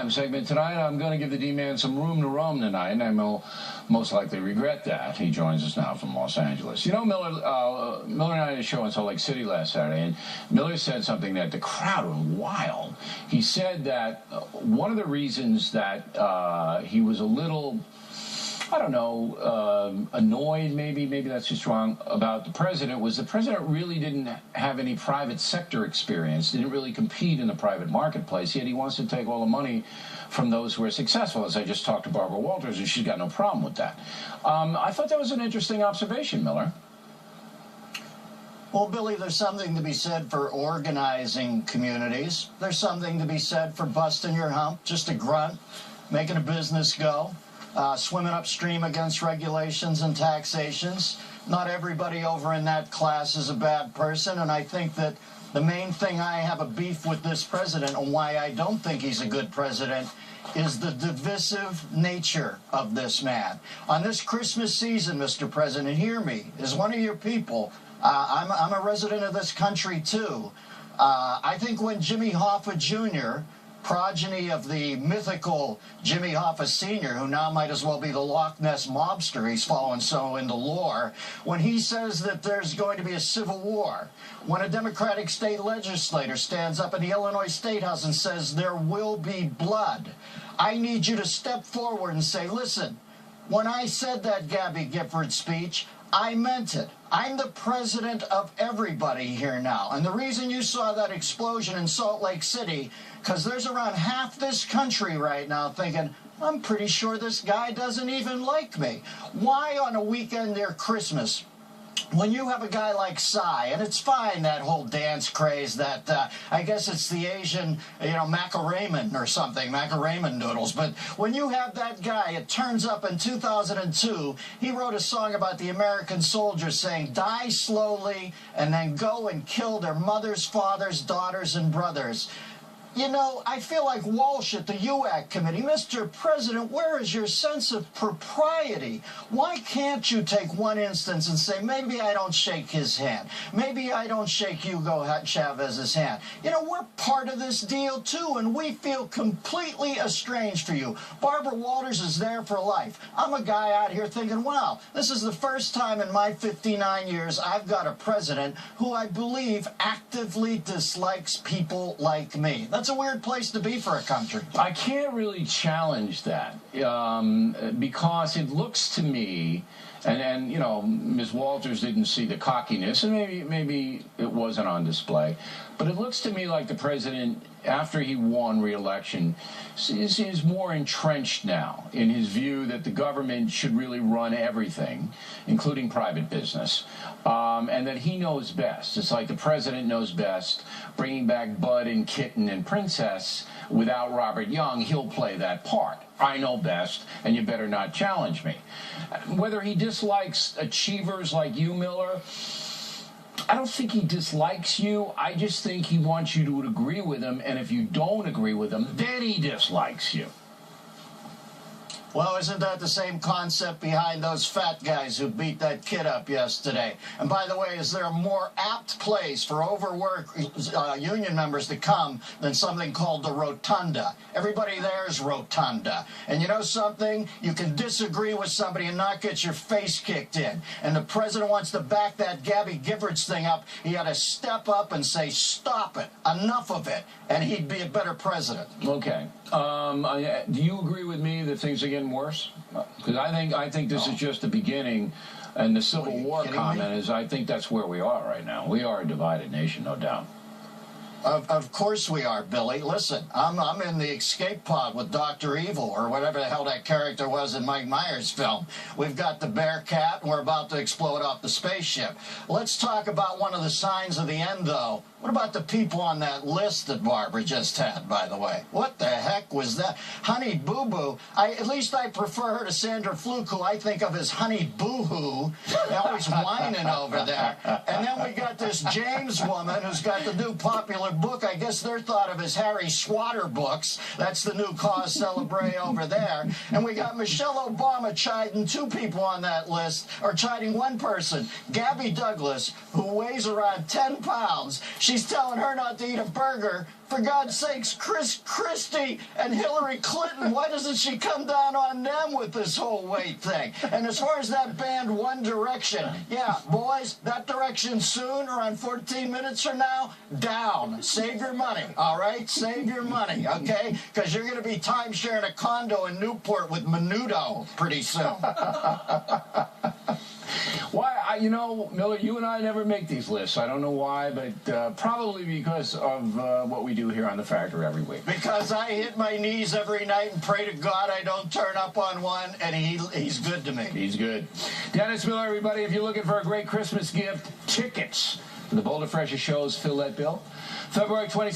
Segment tonight. I'm going to give the D-Man some room to roam tonight, and I will most likely regret that. He joins us now from Los Angeles. You know, Miller and I had a show in Salt Lake City last Saturday, and Miller said something that the crowd went wild. He said that one of the reasons that he was a little, I don't know, annoyed, maybe that's too strong, about the president was the president really didn't have any private sector experience, didn't really compete in the private marketplace, yet he wants to take all the money from those who are successful, as I just talked to Barbara Walters, and she's got no problem with that. I thought that was an interesting observation, Miller. Well, Billy, there's something to be said for organizing communities. There's something to be said for busting your hump, just a grunt, making a business go. Swimming upstream against regulations and taxations. Not everybody over in that class is a bad person, and I think that the main thing I have a beef with this president and why I don't think he's a good president is the divisive nature of this man. On this Christmas season, Mr. President, hear me, as one of your people, I'm a resident of this country too. I think when Jimmy Hoffa Jr., progeny of the mythical Jimmy Hoffa Sr., who now might as well be the Loch Ness mobster, he's fallen so into lore, when he says that there's going to be a civil war, when a Democratic state legislator stands up in the Illinois State House and says there will be blood, I need you to step forward and say, listen, when I said that Gabby Giffords speech, I meant it. I'm the president of everybody here now. And the reason you saw that explosion in Salt Lake City, because there's around half this country right now thinking, I'm pretty sure this guy doesn't even like me. Why on a weekend near Christmas, when you have a guy like Psy, and it's fine, that whole dance craze, that I guess it's the Asian, Macarena or something, Macarena noodles, but when you have that guy, it turns up in 2002, he wrote a song about the American soldiers saying, die slowly and then go and kill their mothers, fathers, daughters, and brothers. You know, I feel like Walsh at the UAC committee. Mr. President, where is your sense of propriety? Why can't you take one instance and say, maybe I don't shake his hand. Maybe I don't shake Hugo Chavez's hand. You know, we're part of this deal, too, and we feel completely estranged for you. Barbara Walters is there for life. I'm a guy out here thinking, wow, this is the first time in my 59 years I've got a president who I believe actively dislikes people like me. That's a weird place to be for a country. I can't really challenge that because it looks to me, and Ms. Walters didn't see the cockiness, and maybe it wasn't on display, but it looks to me like the president, after he won re-election, is more entrenched now in his view that the government should really run everything, including private business, and that he knows best. It's like the president knows best. Bringing back Bud and Kitten and Princess without Robert Young, he'll play that part. I know best, and you better not challenge me. Whether he dislikes achievers like you, Miller, I don't think he dislikes you. I just think he wants you to agree with him, and if you don't agree with him, then he dislikes you. Well, isn't that the same concept behind those fat guys who beat that kid up yesterday? And by the way, is there a more apt place for overworked union members to come than something called the Rotunda? Everybody there is Rotunda. And you know something? You can disagree with somebody and not get your face kicked in. And the president wants to back that Gabby Giffords thing up. He had to step up and say, stop it, enough of it, and he'd be a better president. Okay. Do you agree with me that things are getting worse? Because I think this is just the beginning, and the Civil War comment is, I think that's where we are right now. We are a divided nation, no doubt. Of course we are, Billy. Listen, I'm in the escape pod with Dr. Evil, or whatever the hell that character was in Mike Myers' film. We've got the Bearcat, and we're about to explode off the spaceship. Let's talk about one of the signs of the end, though. What about the people on that list that Barbara just had, by the way? What the heck was that? Honey Boo Boo. At least I prefer her to Sandra Fluke, who I think of as Honey Boo Hoo, always whining over there. And then we got this James woman who's got the new popular book. I guess they're thought of as Harry Swatter books. That's the new cause celebre over there. And we got Michelle Obama chiding two people on that list, or chiding one person, Gabby Douglas, who weighs around 10 pounds. She's telling her not to eat a burger. For God's sakes, Chris Christie and Hillary Clinton, why doesn't she come down on them with this whole weight thing? And as far as that band One Direction, yeah, boys, that direction soon, around 14 minutes from now, down. Save your money, all right? Save your money, okay? Because you're going to be timesharing a condo in Newport with Menudo pretty soon. Why, Miller, you and I never make these lists. I don't know why, but probably because of what we do here on The Factor every week. Because I hit my knees every night and pray to God I don't turn up on one, and he's good to me. He's good. Dennis Miller, everybody, if you're looking for a great Christmas gift, tickets for the Boulder Fresher shows, fill that bill. February 26th.